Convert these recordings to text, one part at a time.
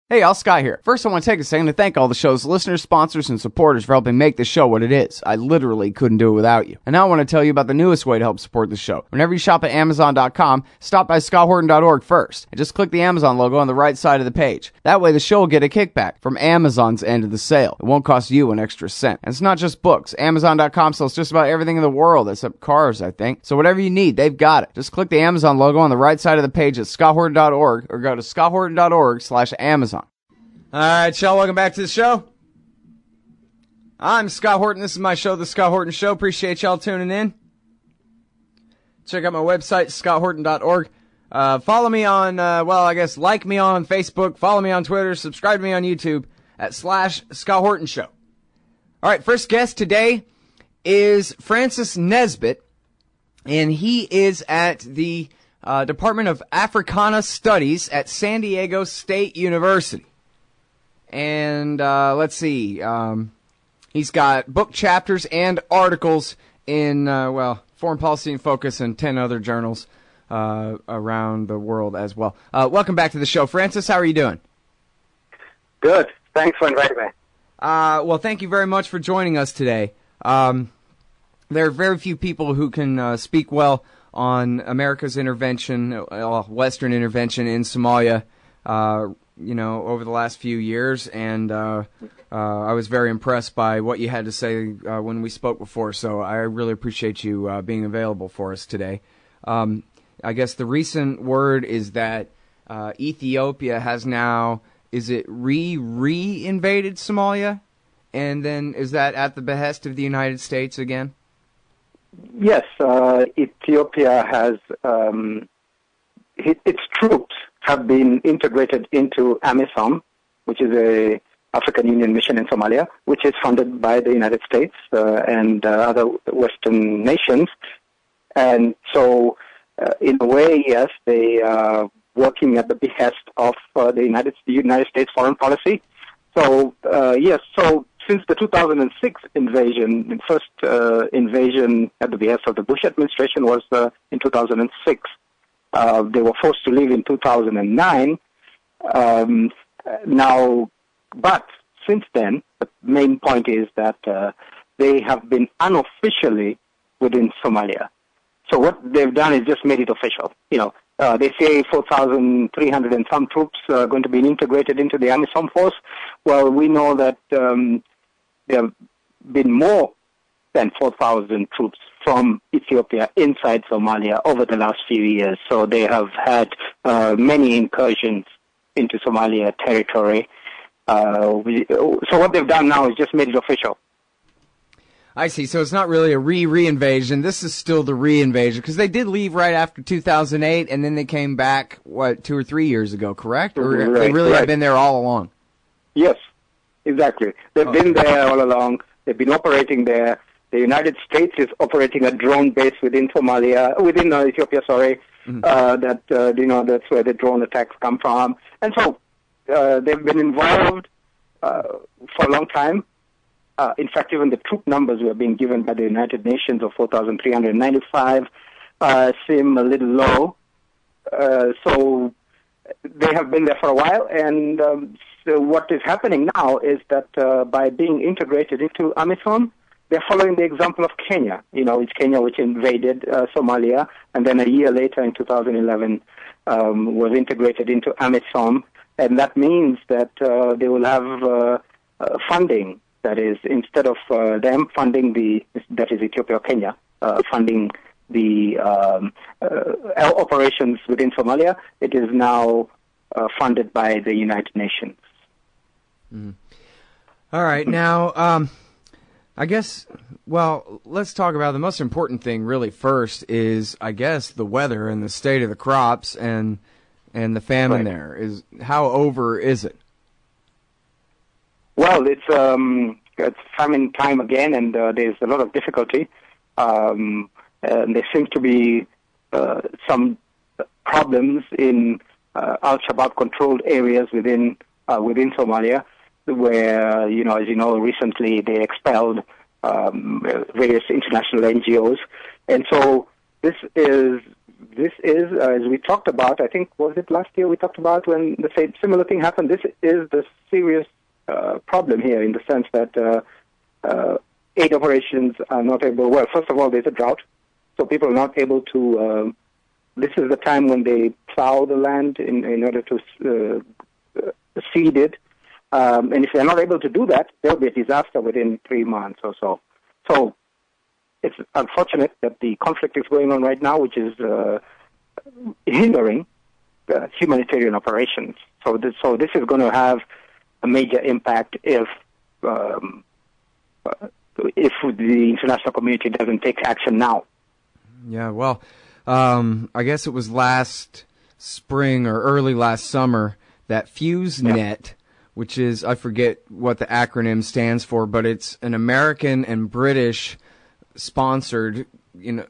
Hey, all, Scott here. First, I want to take a second to thank all the show's listeners, sponsors, and supporters for helping make this show what it is. I literally couldn't do it without you. And now I want to tell you about the newest way to help support the show. Whenever you shop at Amazon.com, stop by ScottHorton.org first, and just click the Amazon logo on the right side of the page. That way the show will get a kickback from Amazon's end of the sale. It won't cost you an extra cent. And it's not just books. Amazon.com sells just about everything in the world, except cars, I think. So whatever you need, they've got it. Just click the Amazon logo on the right side of the page at ScottHorton.org, or go to ScottHorton.org/Amazon. All right, y'all, welcome back to the show. I'm Scott Horton. This is my show, The Scott Horton Show. Appreciate y'all tuning in. Check out my website, scotthorton.org. Follow me on, like me on Facebook, follow me on Twitter, subscribe to me on YouTube at /Scott Horton Show. All right, first guest today is Francis Nesbitt, and he is at the Department of Africana Studies at San Diego State University. And let's see, he's got book chapters and articles in, Foreign Policy in Focus and 10 other journals around the world as well. Welcome back to the show, Francis. How are you doing? Good. Thanks for inviting me. Well, thank you very much for joining us today. There are very few people who can speak well on America's intervention, Western intervention in Somalia, over the last few years, and I was very impressed by what you had to say when we spoke before, so I really appreciate you being available for us today. I guess the recent word is that Ethiopia has now, is it re-invaded Somalia? And then is that at the behest of the United States again? Yes, Ethiopia has, its troops have been integrated into AMISOM, which is a African Union mission in Somalia, which is funded by the United States and other Western nations. And so, in a way, yes, they are working at the behest of the United States foreign policy. So, yes, so since the 2006 invasion, the first invasion at the behest of the Bush administration was in 2006. They were forced to leave in 2009. But since then, the main point is that they have been unofficially within Somalia. So what they've done is just made it official. They say 4,300 and some troops are going to be integrated into the AMISOM force. Well, we know that there have been more than 4,000 troops from Ethiopia inside Somalia over the last few years. So they have had many incursions into Somalia territory. So what they've done now is just made it official. I see. So it's not really a re-invasion. This is still the re-invasion, because they did leave right after 2008, and then they came back, 2 or 3 years ago, correct? Or they really have been there all along? Yes, exactly. They've been there all along. They've been operating there. The United States is operating a drone base within Ethiopia, Mm-hmm. That's where the drone attacks come from. And so they've been involved for a long time. In fact, even the troop numbers were being given by the United Nations of 4,395 seem a little low. So they have been there for a while, and so what is happening now is that by being integrated into AMISOM, they're following the example of Kenya. It's Kenya which invaded Somalia, and then a year later in 2011 was integrated into AMISOM, and that means that they will have funding. That is, instead of them funding that is Ethiopia or Kenya, funding the operations within Somalia, it is now funded by the United Nations. Mm. All right. Now, I guess, let's talk about the most important thing really first is, I guess, the weather and the state of the crops and the famine there. How over is it? Well, it's famine time again, and there's a lot of difficulty. And there seems to be some problems in Al-Shabaab controlled areas within Somalia, where, as you know, recently they expelled various international NGOs. And so this is this is, as we talked about, I think, was it last year we talked about when the same similar thing happened? This is the serious problem here in the sense that aid operations are not able, well, first of all, there's a drought, so people are not able to, this is the time when they plow the land in order to seed it. And if they're not able to do that, there'll be a disaster within 3 months or so. So it's unfortunate that the conflict is going on right now, which is hindering humanitarian operations. So this is going to have a major impact if the international community doesn't take action now. Yeah, well, I guess it was last spring or early last summer that FuseNet, which is, I forget what the acronym stands for, but it's an American and British sponsored,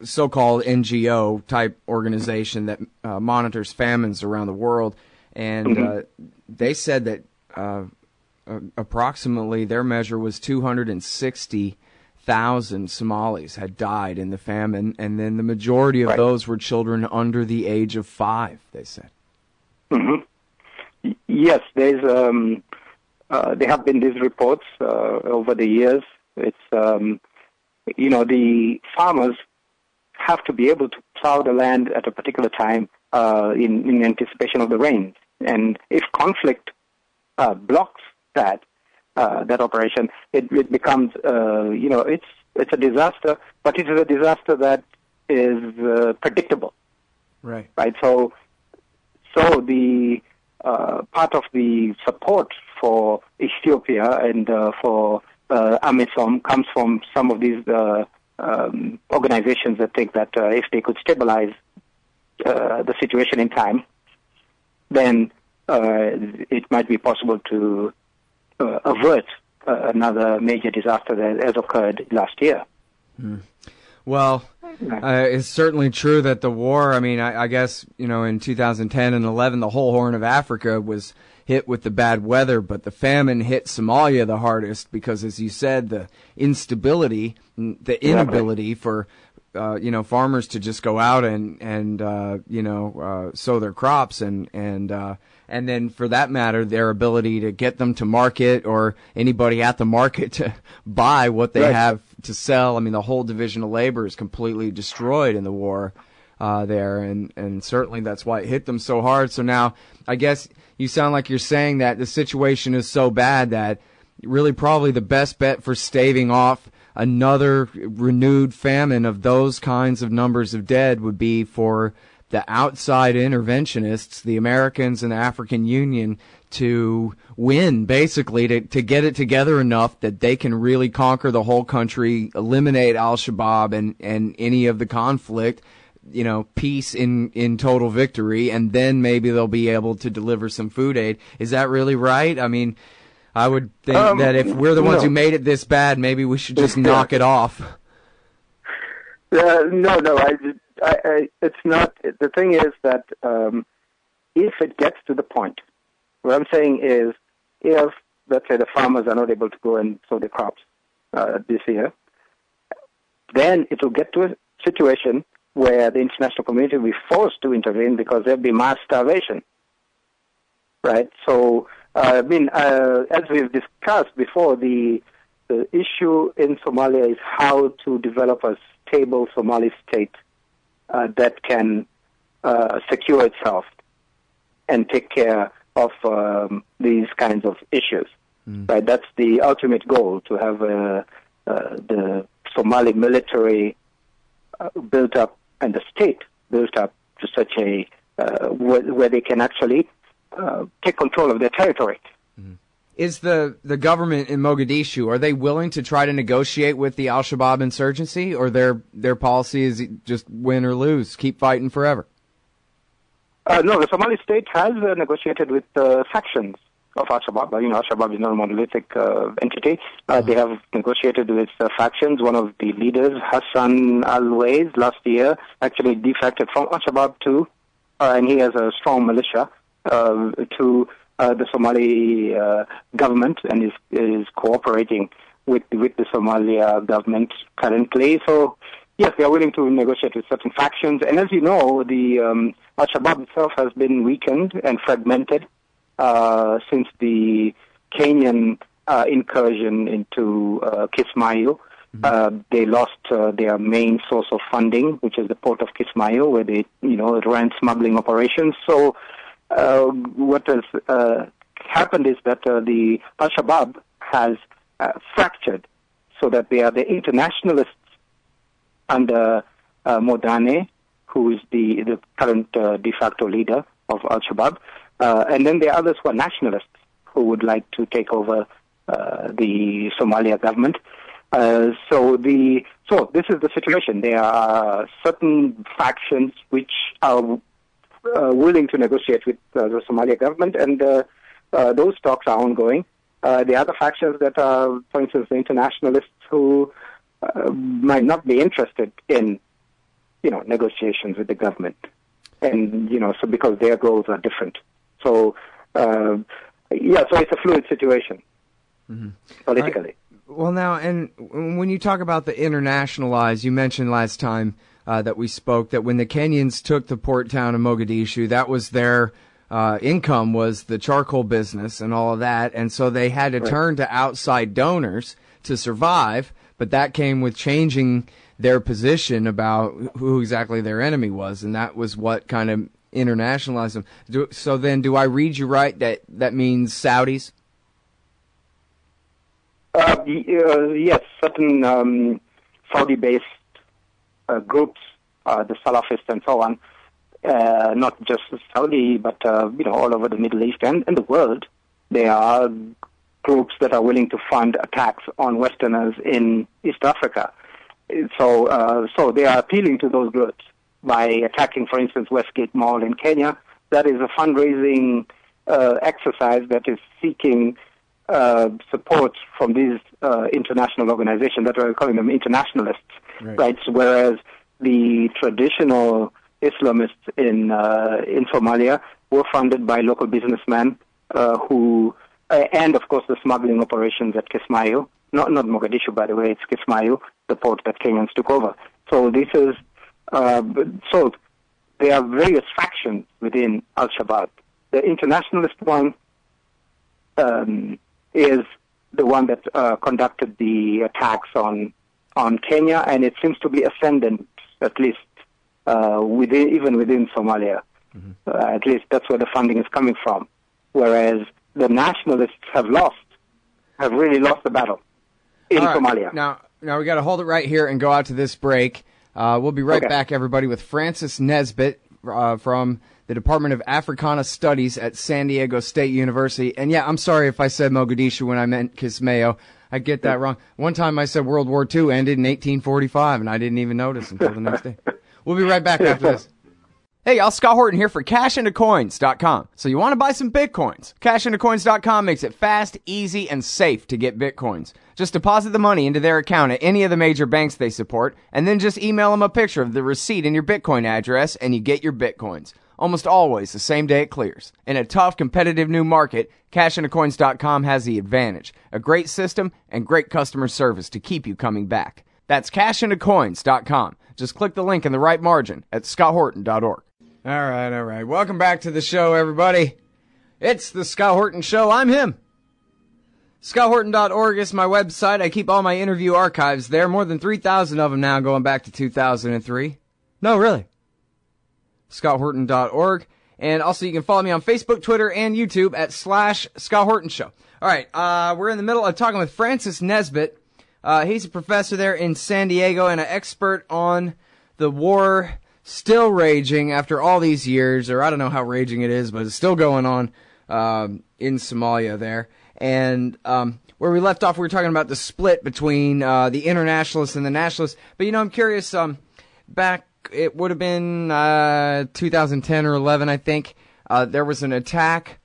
so-called NGO type organization that monitors famines around the world. And they said that approximately their measure was 260,000 Somalis had died in the famine, and then the majority of those were children under the age of 5, they said. Yes, there's there have been these reports over the years. It's the farmers have to be able to plow the land at a particular time in anticipation of the rains, and if conflict blocks that operation, it becomes it's a disaster, but it is a disaster that is predictable. Right. So the part of the support for Ethiopia and for AMISOM comes from some of these organizations that think that if they could stabilize the situation in time, then it might be possible to avert another major disaster that has occurred last year. Well, it's certainly true that the war, I guess, in 2010 and 11, the whole Horn of Africa was hit with the bad weather, but the famine hit Somalia the hardest because, as you said, the instability, the inability for, farmers to just go out and sow their crops and then, for that matter, their ability to get them to market or anybody at the market to buy what they have to sell. The whole division of labor is completely destroyed in the war there, and certainly that's why it hit them so hard. So now, I guess you sound like you're saying that the situation is so bad that really probably the best bet for staving off another renewed famine of those kinds of numbers of dead would be for the outside interventionists, the Americans and the African Union, to win, basically, to get it together enough that they can really conquer the whole country, eliminate Al-Shabaab and any of the conflict, peace in total victory, and then maybe they'll be able to deliver some food aid. Is that really right? I would think that if we're the ones who made it this bad, maybe we should just knock it off. It's not. The thing is that if it gets to the point, what I'm saying is, if, let's say, the farmers are not able to go and sow their crops this year, then it will get to a situation where the international community will be forced to intervene because there'll be mass starvation. Right? So, as we've discussed before, the issue in Somalia is how to develop a stable Somali state that can secure itself and take care of these kinds of issues. Right? That's the ultimate goal, to have the Somali military built up and the state built up to such a where they can actually take control of their territory. Is the government in Mogadishu, are they willing to try to negotiate with the Al-Shabaab insurgency, or their policy is just win or lose, keep fighting forever? No, the Somali state has negotiated with factions of Al-Shabaab. Al-Shabaab is not a monolithic entity. They have negotiated with factions. One of the leaders, Hassan Al-Ways, last year actually defected from Al-Shabaab too, and he has a strong militia to the Somali government, and is cooperating with the Somalia government currently. So Yes, they are willing to negotiate with certain factions. And as you know, the Al-Shabaab itself has been weakened and fragmented since the Kenyan incursion into Kismayo. They lost their main source of funding, which is the port of Kismayo, where they, ran smuggling operations. So what has happened is that the Al-Shabaab has fractured so that they are the internationalists under Modane, who is the current de facto leader of Al-Shabaab. And then there are others who are nationalists who would like to take over the Somalia government. So this is the situation. There are certain factions which are willing to negotiate with the Somalia government, and those talks are ongoing. The other factions that are, for instance, the internationalists who might not be interested in, negotiations with the government, and so because their goals are different. So so it's a fluid situation politically. Well, now, and when you talk about the internationalized, you mentioned last time that we spoke that when the Kenyans took the port town of Mogadishu, that was their income was the charcoal business and all of that, and so they had to turn to outside donors to survive, but that came with changing their position about who exactly their enemy was, and that was what kind of internationalized them. So then, do I read you right that means Saudis? Yes, certain Saudi-based groups, the Salafists and so on, not just Saudi, but all over the Middle East and the world. There are groups that are willing to fund attacks on Westerners in East Africa. So they are appealing to those groups by attacking, for instance, Westgate Mall in Kenya. That is a fundraising exercise that is seeking support from these international organizations that we're calling them internationalists, right? Whereas the traditional Islamists in Somalia were funded by local businessmen who, and of course the smuggling operations at Kismayo, not Mogadishu, by the way, it's Kismayo, the port that Kenyans took over. So this is, so there are various factions within Al-Shabaab. The internationalist one is the one that conducted the attacks on Kenya, and it seems to be ascendant, at least even within Somalia. At least that's where the funding is coming from. Whereas the nationalists have really lost the battle in Somalia. Now we got to hold it right here and go out to this break. We'll be right back, everybody, with Francis Nesbitt from the Department of Africana Studies at San Diego State University. And yeah, I'm sorry if I said Mogadishu when I meant Kismayo. I get that wrong. One time I said World War II ended in 1845, and I didn't even notice until the next day. We'll be right back after this. Hey, y'all, Scott Horton here for CashIntoCoins.com. So you want to buy some Bitcoins? CashIntoCoins.com makes it fast, easy, and safe to get Bitcoins. Just deposit the money into their account at any of the major banks they support, and then just email them a picture of the receipt and your Bitcoin address, and you get your Bitcoins. Almost always the same day it clears. In a tough, competitive new market, CashIntoCoins.com has the advantage. A great system and great customer service to keep you coming back. That's CashIntoCoins.com. Just click the link in the right margin at ScottHorton.org. All right. Welcome back to the show, everybody. It's the Scott Horton Show. I'm him. ScottHorton.org is my website. I keep all my interview archives there. More than 3,000 of them now going back to 2003. No, really. ScottHorton.org. And also you can follow me on Facebook, Twitter, and YouTube at /Scott Horton Show. All right, we're in the middle of talking with Francis Nesbitt. He's a professor there in San Diego and an expert on the war still raging after all these years, or I don't know how raging it is, but it's still going on in Somalia there. And where we left off, we were talking about the split between the internationalists and the nationalists. But, I'm curious, back, it would have been 2010 or 11, I think, there was an attack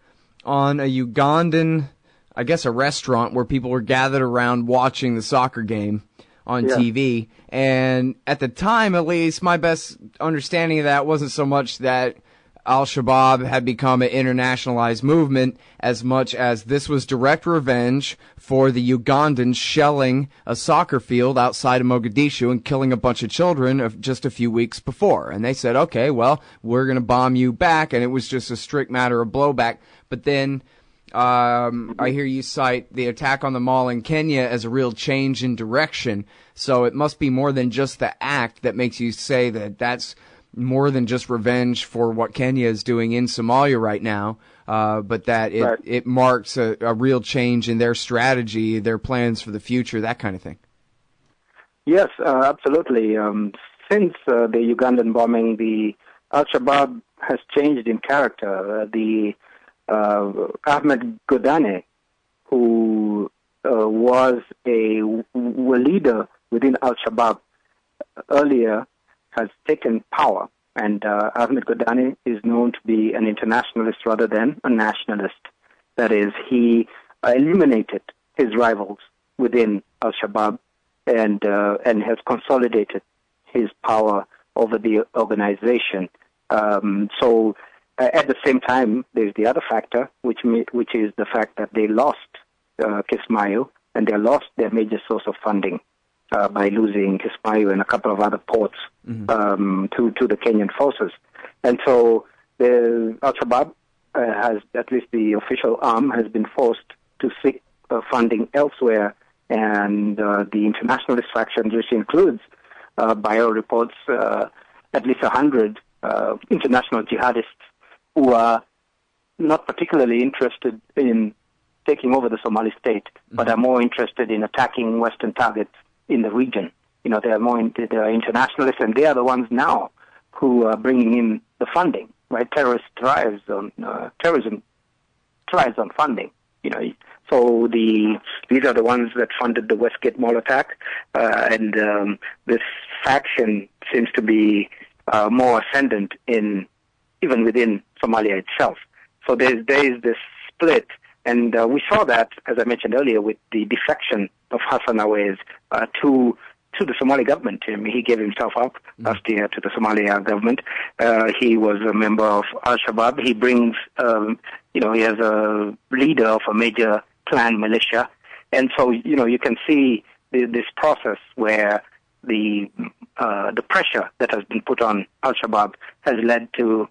on a Ugandan, I guess a restaurant, where people were gathered around watching the soccer game on TV. And at the time, at least, my best understanding of that wasn't so much that Al-Shabaab had become an internationalized movement as much as this was direct revenge for the Ugandans shelling a soccer field outside of Mogadishu and killing a bunch of children just a few weeks before. And they said, okay, well, we're going to bomb you back, and it was just a strict matter of blowback. But then I hear you cite the attack on the mall in Kenya as a real change in direction. So it must be more than just the act that makes you say that that's more than just revenge for what Kenya is doing in Somalia right now, but that it marks a real change in their strategy, their plans for the future, that kind of thing. Yes, absolutely. Since the Ugandan bombing, the Al-Shabaab has changed in character. The Ahmed Godane, who was a leader within Al-Shabaab earlier, has taken power, and Ahmed Godane is known to be an internationalist rather than a nationalist. That is, he eliminated his rivals within Al-Shabaab and has consolidated his power over the organization. So at the same time, there's the other factor, which is the fact that they lost Kismayo, and they lost their major source of funding by losing Kismayo and a couple of other ports to the Kenyan forces. And so the Al-Shabaab has, at least the official arm, has been forced to seek funding elsewhere. And the internationalist faction, which includes, by our reports, at least 100 international jihadists who are not particularly interested in taking over the Somali state, but are more interested in attacking Western targets in the region. You know, they are internationalists, and they are the ones now who are bringing in the funding. Right, terrorism thrives on funding. You know, so these are the ones that funded the Westgate Mall attack, and this faction seems to be more ascendant even within Somalia itself. So there is this split. And we saw that, as I mentioned earlier, with the defection of Hassan Awais to the Somali government. He gave himself up last year to the Somalia government. He was a member of Al-Shabaab. He brings, he has a leader of a major clan militia. And so, you can see this process where the pressure that has been put on Al-Shabaab has led to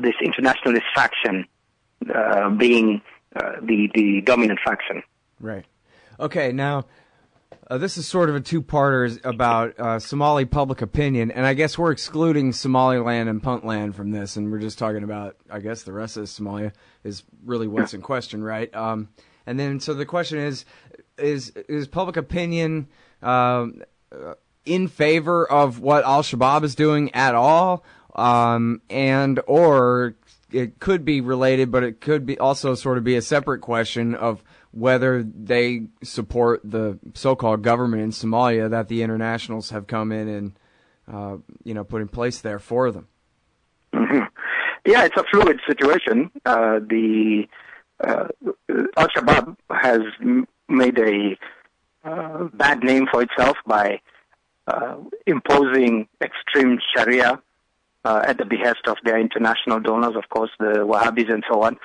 this internationalist faction being the dominant faction. Right. Okay, now, this is sort of a two-parter about Somali public opinion, and I guess we're excluding Somaliland and Puntland from this, and we're just talking about, I guess, the rest of Somalia is really what's in question, right? And then, so the question is public opinion in favor of what Al-Shabaab is doing at all, or it could be related, but it could be also sort of be a separate question of whether they support the so-called government in Somalia that the internationals have come in and, put in place there for them. Mm-hmm. Yeah, it's a fluid situation. The Al-Shabaab has made a bad name for itself by imposing extreme Sharia at the behest of their international donors, of course, the Wahhabis and so on,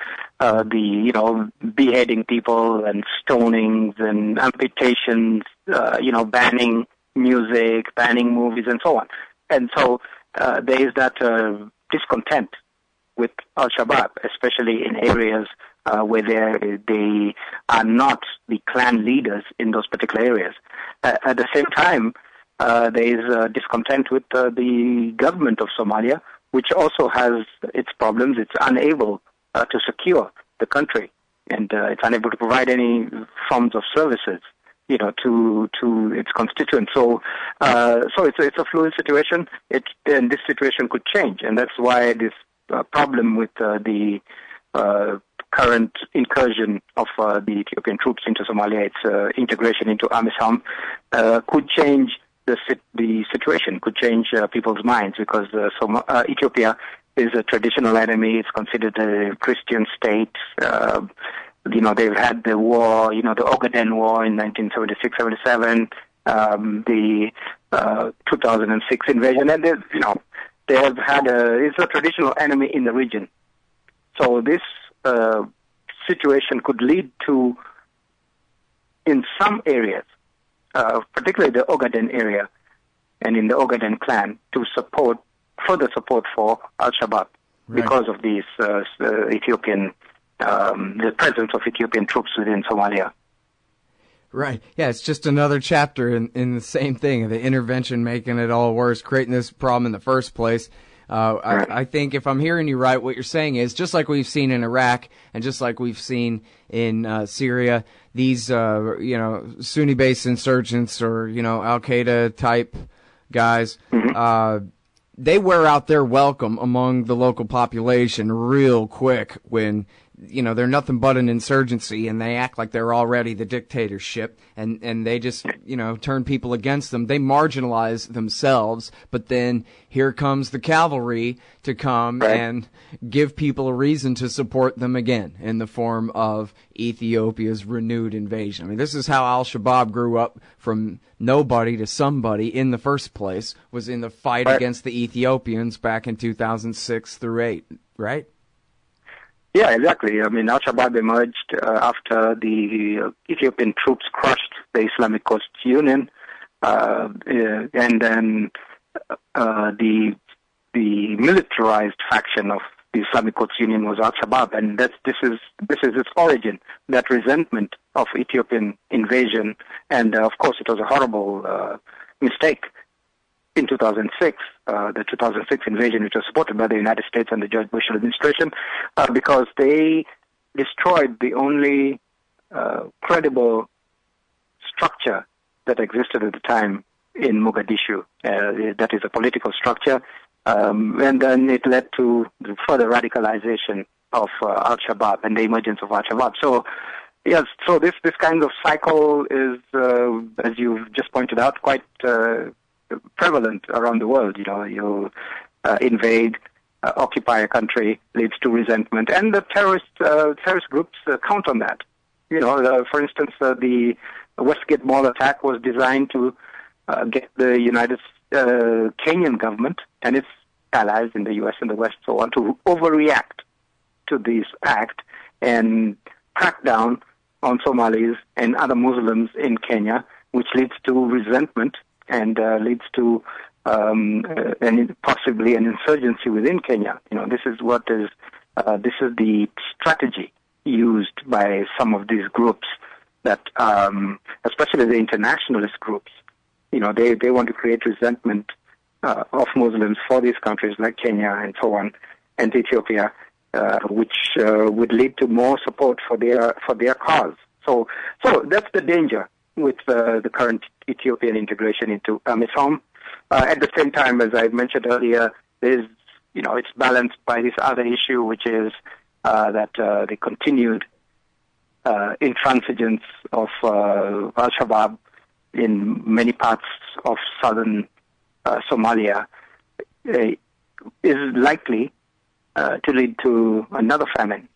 beheading people and stonings and amputations, banning music, banning movies and so on. And so there is that discontent with Al-Shabaab, especially in areas where they are not the clan leaders in those particular areas. At the same time, there is discontent with the government of Somalia, which also has its problems. It's unable to secure the country, and it's unable to provide any forms of services, to its constituents. So it's a fluid situation. And this situation could change, and that's why this problem with the current incursion of the Ethiopian troops into Somalia, its integration into AMISOM, could change. The situation could change people's minds because Ethiopia is a traditional enemy. It's considered a Christian state. They've had the war, the Ogaden War in 1976-77, the 2006 invasion, and they have had it's a traditional enemy in the region. So this situation could lead to, in some areas, particularly the Ogaden area and in the Ogaden clan, to support further support for Al-Shabaab because of these Ethiopian, the presence of Ethiopian troops within Somalia. Right. Yeah, it's just another chapter in the same thing, the intervention making it all worse, creating this problem in the first place. I think if I'm hearing you right, what you're saying is just like we've seen in Iraq and just like we've seen in Syria, these Sunni-based insurgents or Al-Qaeda type guys, they wear out their welcome among the local population real quick when they're nothing but an insurgency and they act like they're already the dictatorship and they just, turn people against them. They marginalize themselves, but then here comes the cavalry to come and give people a reason to support them again in the form of Ethiopia's renewed invasion. I mean, this is how Al-Shabaab grew up from nobody to somebody in the first place, was in the fight against the Ethiopians back in 2006 through 8, right? Yeah, exactly. I mean, Al-Shabaab emerged after the Ethiopian troops crushed the Islamic Coast Union, and then the militarized faction of the Islamic Coast Union was Al-Shabaab, and this is its origin, that resentment of Ethiopian invasion, and of course it was a horrible mistake in 2006, the 2006 invasion, which was supported by the United States and the George Bush administration, because they destroyed the only credible structure that existed at the time in Mogadishu. That is a political structure, and then it led to the further radicalization of Al-Shabaab and the emergence of Al-Shabaab. So, yes, so this kind of cycle is, as you've just pointed out, quite prevalent around the world. You invade, occupy a country, leads to resentment, and the terrorist groups count on that. For instance, the Westgate Mall attack was designed to get the Kenyan government and its allies in the U.S. and the West, so on, to overreact to this act and crack down on Somalis and other Muslims in Kenya, which leads to resentment and leads to possibly an insurgency within Kenya. This is the strategy used by some of these groups that, especially the internationalist groups. They want to create resentment of Muslims for these countries like Kenya and so on, and Ethiopia, which would lead to more support for their cause. So that's the danger with the current Ethiopian integration into AMISOM. At the same time, as I mentioned earlier, it's balanced by this other issue, which is that the continued intransigence of Al-Shabaab in many parts of southern Somalia is likely to lead to another famine.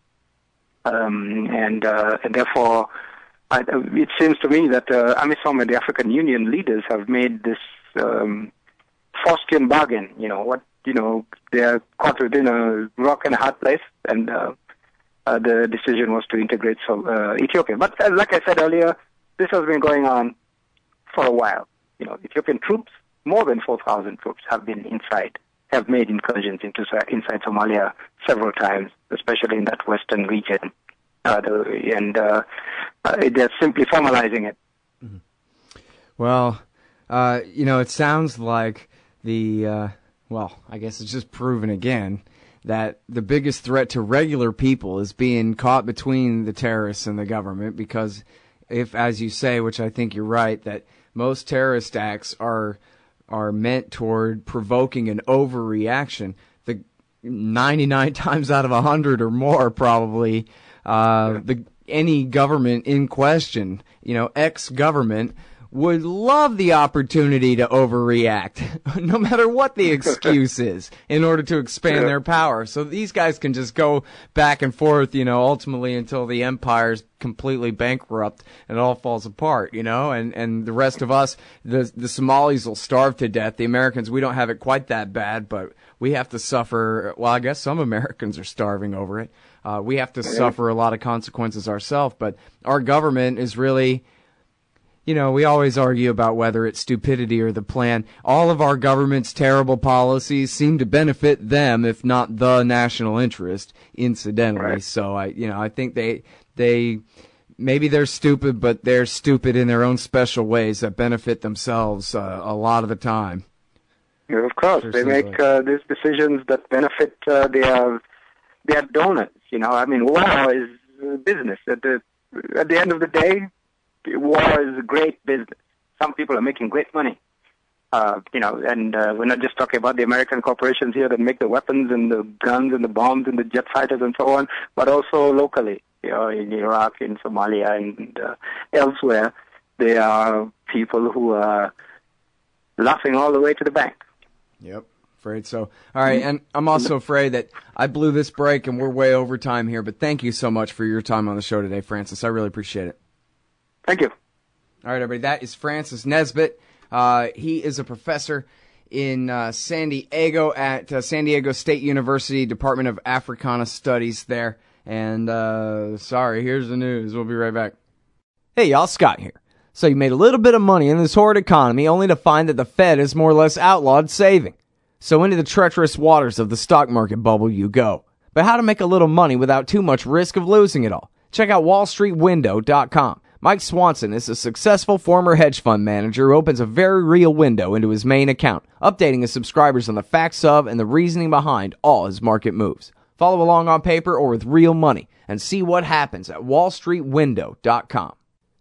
And therefore, it seems to me that AMISOM and the African Union leaders have made this Faustian bargain. They're caught within a rock and a hard place, and the decision was to integrate Ethiopia. But like I said earlier, this has been going on for a while. Ethiopian troops, more than 4,000 troops, have made incursions inside Somalia several times, especially in that western region. They're simply formalizing it. Mm-hmm. Well, it sounds like I guess it's just proven again that the biggest threat to regular people is being caught between the terrorists and the government, because if, as you say, which I think you're right, that most terrorist acts are meant toward provoking an overreaction, the 99 times out of 100 or more probably, any government in question, ex-government, would love the opportunity to overreact, no matter what the excuse is, in order to expand their power. So these guys can just go back and forth, ultimately until the empire's completely bankrupt and it all falls apart, and the rest of us, the Somalis will starve to death. The Americans, we don't have it quite that bad, but we have to suffer. Well, I guess some Americans are starving over it. We have to suffer a lot of consequences ourselves, but our government is really, we always argue about whether it's stupidity or the plan. All of our government's terrible policies seem to benefit them, if not the national interest, incidentally. Right. So I think they maybe they're stupid, but they're stupid in their own special ways that benefit themselves a lot of the time. Yeah, of course, they make these decisions that benefit their donors. War is business. At the end of the day, war is a great business. Some people are making great money. And we're not just talking about the American corporations here that make the weapons and the guns and the bombs and the jet fighters and so on, but also locally, in Iraq, in Somalia, and elsewhere, there are people who are laughing all the way to the bank. Yep. Afraid so. All right, and I'm also afraid that I blew this break and we're way over time here, but thank you so much for your time on the show today, Francis. I really appreciate it. Thank you. All right, everybody, that is Francis Nesbitt. He is a professor in San Diego at San Diego State University, Department of Africana Studies there. And, here's the news. We'll be right back. Hey, y'all, Scott here. So you made a little bit of money in this horrid economy only to find that the Fed has more or less outlawed saving. So into the treacherous waters of the stock market bubble you go. But how to make a little money without too much risk of losing it all? Check out wallstreetwindow.com. Mike Swanson is a successful former hedge fund manager who opens a very real window into his main account, updating his subscribers on the facts of and the reasoning behind all his market moves. Follow along on paper or with real money and see what happens at wallstreetwindow.com.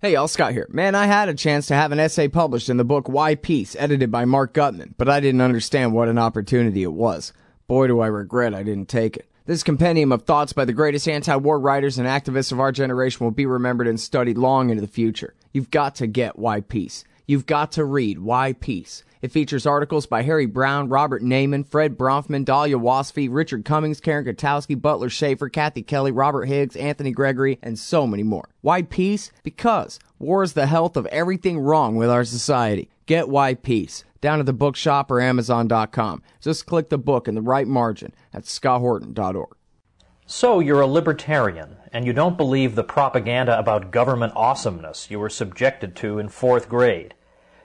Hey y'all, Scott here. Man, I had a chance to have an essay published in the book Why Peace, edited by Mark Gutman, but I didn't understand what an opportunity it was. Boy, do I regret I didn't take it. This compendium of thoughts by the greatest anti-war writers and activists of our generation will be remembered and studied long into the future. You've got to get Why Peace. You've got to read Why Peace. It features articles by Harry Brown, Robert Naiman, Fred Bronfman, Dahlia Wasfy, Richard Cummings, Karen Kotowski, Butler Schaefer, Kathy Kelly, Robert Higgs, Anthony Gregory, and so many more. Why Peace? Because war is the health of everything wrong with our society. Get Why Peace. Down at the bookshop or Amazon.com. Just click the book in the right margin at scotthorton.org. So you're a libertarian, and you don't believe the propaganda about government awesomeness you were subjected to in 4th grade.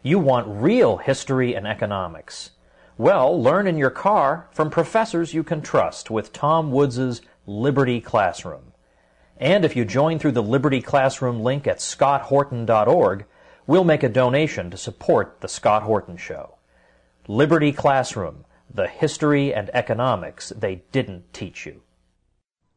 You want real history and economics. Well, learn in your car from professors you can trust with Tom Woods' Liberty Classroom. And if you join through the Liberty Classroom link at scotthorton.org, we'll make a donation to support The Scott Horton Show. Liberty Classroom, the history and economics they didn't teach you.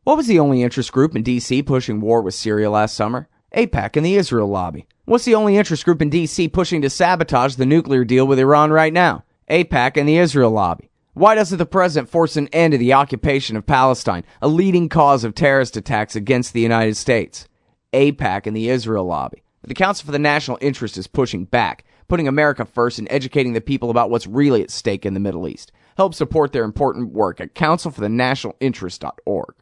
What was the only interest group in D.C. pushing war with Syria last summer? AIPAC and the Israel lobby. What's the only interest group in D.C. pushing to sabotage the nuclear deal with Iran right now? AIPAC and the Israel lobby. Why doesn't the president force an end to the occupation of Palestine, a leading cause of terrorist attacks against the United States? AIPAC and the Israel lobby. The Council for the National Interest is pushing back, putting America first and educating the people about what's really at stake in the Middle East. Help support their important work at councilforthenationalinterest.org.